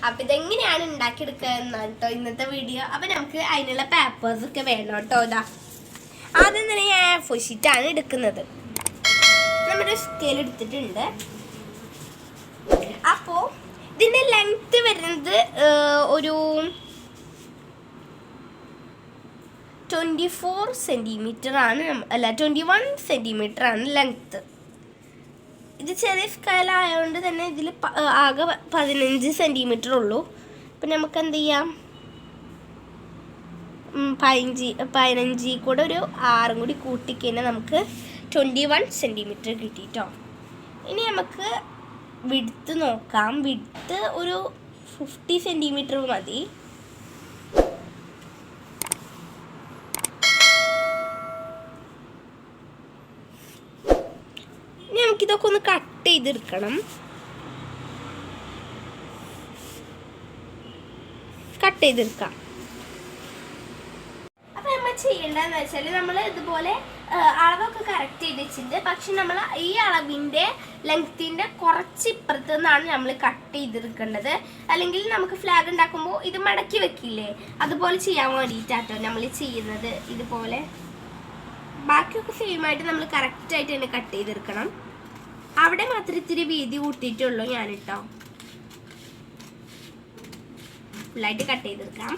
അപ്പം ഇതെങ്ങനെയാണ് ഉണ്ടാക്കിയെടുക്കുക എന്നാണ് കേട്ടോ ഇന്നത്തെ വീഡിയോ. അപ്പം നമുക്ക് അതിനുള്ള പേപ്പേഴ്സൊക്കെ വേണം കേട്ടോ. ഇതാ ആദ്യം തന്നെ ഞാൻ A4 ഷീറ്റാണ് എടുക്കുന്നത്. നമ്മുടെ സ്കെയിൽ എടുത്തിട്ടുണ്ട്. അപ്പോൾ ഇതിൻ്റെ ലെങ്ത്ത് വരുന്നത് ഒരു 24 സെൻറ്റിമീറ്റർ ആണ്, അല്ല 21 സെൻറ്റിമീറ്റർ ആണ് ലെങ്ത്ത്. ഇത് ചെറിയ സ്കെയിൽ ആയതുകൊണ്ട് തന്നെ ഇതിൽ ആകെ 15 സെൻറ്റിമീറ്റർ ഉള്ളൂ. അപ്പം നമുക്ക് എന്ത് ചെയ്യാം, 15 കൂടെ ഒരു 6 കൂടി കൂട്ടിക്കഴിഞ്ഞാൽ നമുക്ക് 21 സെൻറ്റിമീറ്റർ കിട്ടിയിട്ടോ. ഇനി നമുക്ക് വിഡ്ത്ത് നോക്കാം. വിഡ്ത്ത് ഒരു 50 സെൻറ്റിമീറ്റർ മതി. ഇനി നമുക്കിതൊക്കെ ഒന്ന് കട്ട് ചെയ്തെടുക്കണം. കട്ട് ചെയ്തെടുക്കാം. അപ്പം നമ്മൾ ചെയ്യേണ്ടതെന്ന് വെച്ചാൽ നമ്മൾ ഇതുപോലെ അളവൊക്കെ കറക്റ്റ് ചെയ്ത് വെച്ചിട്ടുണ്ട്. പക്ഷെ നമ്മൾ ഈ അളവിൻ്റെ ലെങ്ത്തിൻ്റെ കുറച്ച് ഇപ്പുറത്ത് നിന്നാണ് നമ്മൾ കട്ട് ചെയ്തെടുക്കേണ്ടത്. അല്ലെങ്കിൽ നമുക്ക് ഫ്ലാഗ് ഉണ്ടാക്കുമ്പോൾ ഇത് മടക്കി വെക്കില്ലേ, അതുപോലെ ചെയ്യാൻ വേണ്ടിയിട്ടാട്ടോ നമ്മൾ ചെയ്യുന്നത്. ഇതുപോലെ ബാക്കിയൊക്കെ സെയിമായിട്ട് നമ്മൾ കറക്റ്റായിട്ട് തന്നെ കട്ട് ചെയ്തെടുക്കണം. അവിടെ മാത്രം ഇത്തിരി വീതി കൂട്ടിയിട്ടുള്ളൂ ഞാനിട്ടോ. ഫുള്ളായിട്ട് കട്ട് ചെയ്തെടുക്കാം.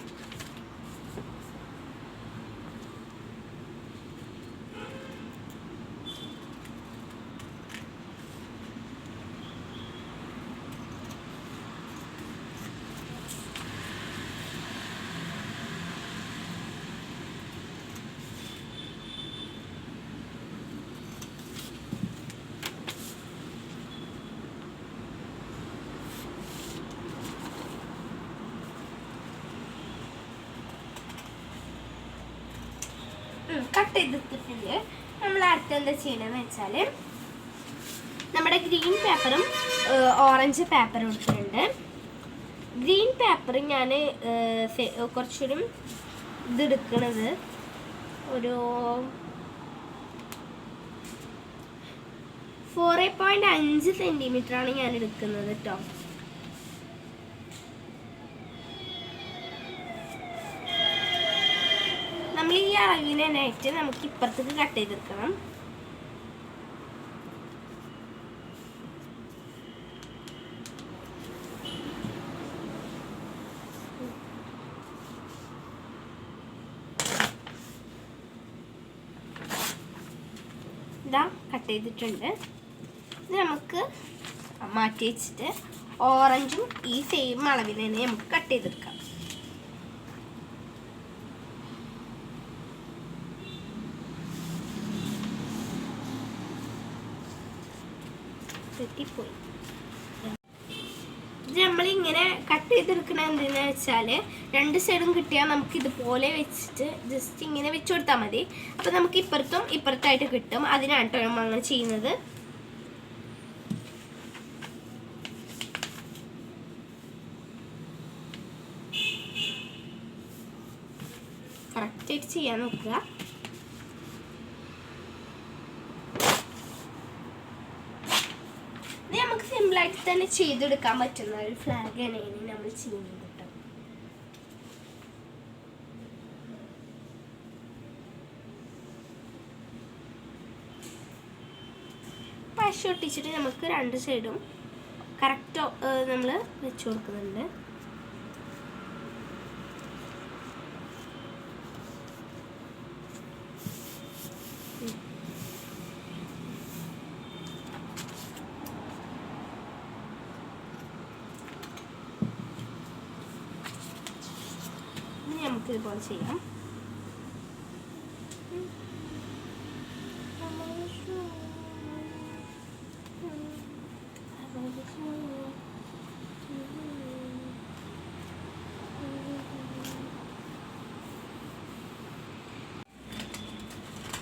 കട്ട് ചെയ്തെടുത്തിട്ടുണ്ട്. നമ്മൾ അടുത്ത് എന്താ ചെയ്യണമെന്ന് വെച്ചാൽ നമ്മുടെ ഗ്രീൻ പേപ്പറും ഓറഞ്ച് പേപ്പറും എടുത്തിട്ടുണ്ട്. ഗ്രീൻ പേപ്പർ ഞാൻ കുറച്ചൊരു ഇതെടുക്കണത് ഒരു 4.5 സെൻറ്റിമീറ്റർ ആണ് ഞാൻ എടുക്കുന്നത് കേട്ടോ. നമ്മൾ ഈ അളവിനായിട്ട് നമുക്ക് ഇപ്പുറത്തേക്ക് കട്ട് ചെയ്തെടുക്കണം. ഇതാ കട്ട് ചെയ്തിട്ടുണ്ട്. ഇത് നമുക്ക് മാറ്റി വെച്ചിട്ട് ഓറഞ്ചും ഈ സെയിം അളവിൽ തന്നെ നമുക്ക് കട്ട് ചെയ്തെടുക്കാം. പോയി ഇത് നമ്മളിങ്ങനെ കട്ട് ചെയ്തെടുക്കണത് എന്തെന്ന് വെച്ചാൽ 2 സൈഡും കിട്ടിയാൽ നമുക്ക് ഇതുപോലെ വെച്ചിട്ട് ജസ്റ്റ് ഇങ്ങനെ വെച്ച് കൊടുത്താൽ മതി. അപ്പം നമുക്ക് ഇപ്പുറത്തും ഇപ്പുറത്തായിട്ട് കിട്ടും. അതിനാണ് കേട്ടോ നമ്മൾ അങ്ങനെ ചെയ്യുന്നത്. കറക്റ്റായിട്ട് ചെയ്യാൻ നോക്കുക. നമുക്ക് സിമ്പിളായിട്ട് തന്നെ ചെയ്തെടുക്കാൻ പറ്റുന്ന ഒരു ഫ്ലാഗ് തന്നെയാണ് നമ്മൾ ചെയ്യുന്നത് കേട്ടോ. പശ ഒട്ടിച്ചിട്ട് നമുക്ക് 2 സൈഡും കറക്റ്റ് നമ്മൾ വെച്ച് കൊടുക്കുന്നുണ്ട്. നമുക്ക് ഇതുപോലെ ചെയ്യാം.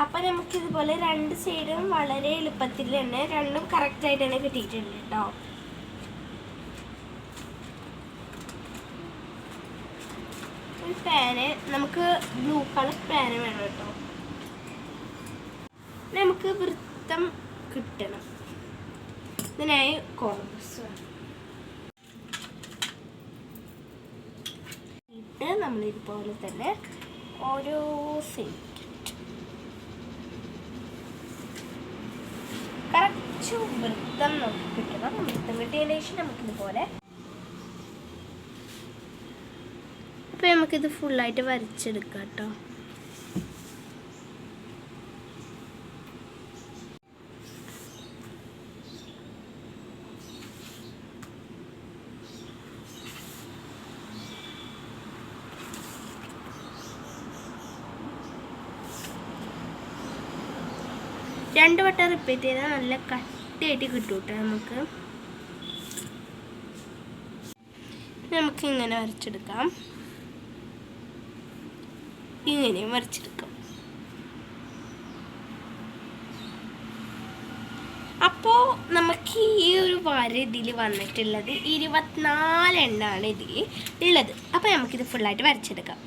അപ്പം നമുക്കിതുപോലെ 2 സൈഡും വളരെ എളുപ്പത്തിൽ തന്നെ രണ്ടും കറക്റ്റായിട്ട് തന്നെ കിട്ടിയിട്ടുണ്ട് കേട്ടോ. പാന് നമുക്ക് ബ്ലൂ കളർ പാന് വേണം കേട്ടോ. നമുക്ക് വൃത്തം കിട്ടണം. ഇതിനായി കോമ്പസ് ഇട്ടിട്ട് നമ്മൾ ഇതുപോലെ തന്നെ ഓരോ സെൻറ്റ് കറക്റ്റ് വൃത്തം നോക്കി കിട്ടണം. വൃത്തം കിട്ടിയതിന് ശേഷം നമുക്കിതുപോലെ അപ്പോൾ നമുക്കിത് ഫുള്ളായിട്ട് വരച്ചെടുക്കാം കേട്ടോ. രണ്ട് വട്ടം റിപ്പീറ്റ് ചെയ്താൽ നല്ല കട്ടിയായിട്ട് കിട്ടും കേട്ടോ. നമുക്കിങ്ങനെ വരച്ചെടുക്കാം. ഇങ്ങനെയും വരച്ചെടുക്കാം. അപ്പോൾ നമുക്ക് ഈ ഒരു വര ഇതിൽ വന്നിട്ടുള്ളത് 24 എണ്ണമാണ് ഇതിൽ ഉള്ളത്. അപ്പോൾ നമുക്കിത് ഫുള്ളായിട്ട് വരച്ചെടുക്കാം.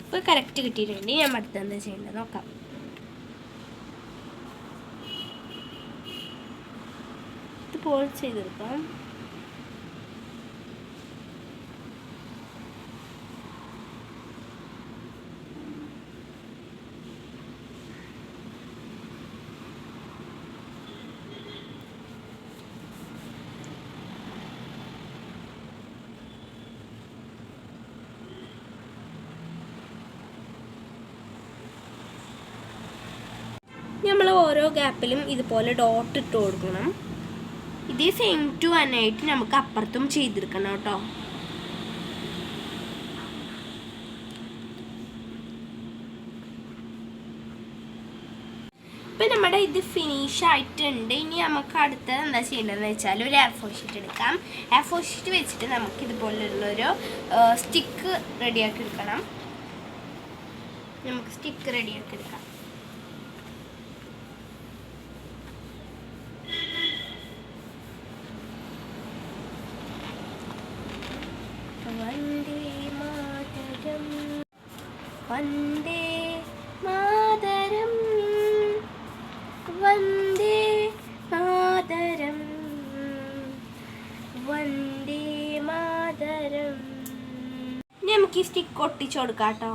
ഇപ്പോൾ കറക്റ്റ് കിട്ടിയിട്ടുണ്ട്. ഞാൻ അടുത്ത് എന്താ ചെയ്യേണ്ടത് നോക്കാം. ഇതുപോലെ ചെയ്തെടുക്കാം. നമ്മൾ ഓരോ ഗ്യാപ്പിലും ഇതുപോലെ ഡോട്ട് ഇട്ട് കൊടുക്കണം. ഇതേ സെയിം ടു ആയിട്ട് നമുക്ക് അപ്പുറത്തും ചെയ്തെടുക്കണം കേട്ടോ. ഇപ്പം നമ്മുടെ ഇത് ഫിനിഷ് ആയിട്ടുണ്ട്. ഇനി നമുക്ക് അടുത്തത് എന്താ ചെയ്യേണ്ടതെന്ന് വെച്ചാൽ ഒരു A4 ഷീറ്റ് എടുക്കാം. A4 ഷീറ്റ് വെച്ചിട്ട് നമുക്ക് ഇതുപോലുള്ളൊരു സ്റ്റിക്ക് റെഡിയാക്കി എടുക്കണം. നമുക്ക് സ്റ്റിക്ക് റെഡിയാക്കി എടുക്കാം. വന്ദേ മാതരം വന്ദേ മാതരം വന്ദേ മാതരം. നമുക്ക് ഈ സ്റ്റിക്ക് ഒട്ടിച്ചു കൊടുക്കാം കേട്ടോ.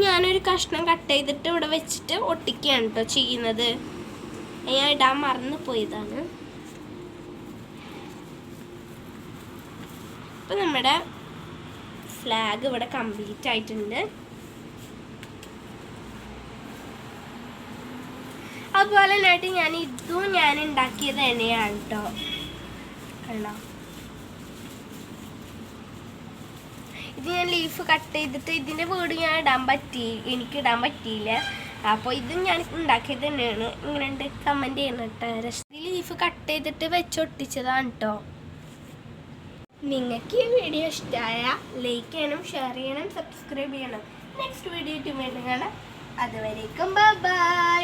ഞാനൊരു കഷ്ണം കട്ട് ചെയ്തിട്ട് ഇവിടെ വെച്ചിട്ട് ഒട്ടിക്കുകയാണ് കേട്ടോ ചെയ്യുന്നത്. ഞാൻ ഇടാൻ മറന്നു പോയതാണ്. ഇപ്പം നമ്മുടെ ഫ്ലാഗ് ഇവിടെ കംപ്ലീറ്റ് ആയിട്ടുണ്ട്. അതുപോലെ തന്നെയായിട്ട് ഞാൻ ഉണ്ടാക്കിയത് തന്നെയാണ് കേട്ടോ. കണ്ടോ, ഇത് ഞാൻ ലീഫ് കട്ട് ചെയ്തിട്ട് ഇതിൻ്റെ വീട് എനിക്ക് ഇടാൻ പറ്റിയില്ല. അപ്പോൾ ഇത് ഞാൻ ഉണ്ടാക്കിയത് തന്നെയാണ്. ഇങ്ങനെയുണ്ട് കമൻറ്റ് ചെയ്യണം കേട്ടോ. ഈ ലീഫ് കട്ട് ചെയ്തിട്ട് വെച്ചൊട്ടിച്ചതാണ് കേട്ടോ. നിങ്ങൾക്ക് ഈ വീഡിയോ ഇഷ്ടമായ ലൈക്ക് ചെയ്യണം, ഷെയർ ചെയ്യണം, സബ്സ്ക്രൈബ് ചെയ്യണം. നെക്സ്റ്റ് വീഡിയോ ആയിട്ട് വീണ്ടും കാണാം. അതുവരേക്കും ബൈ.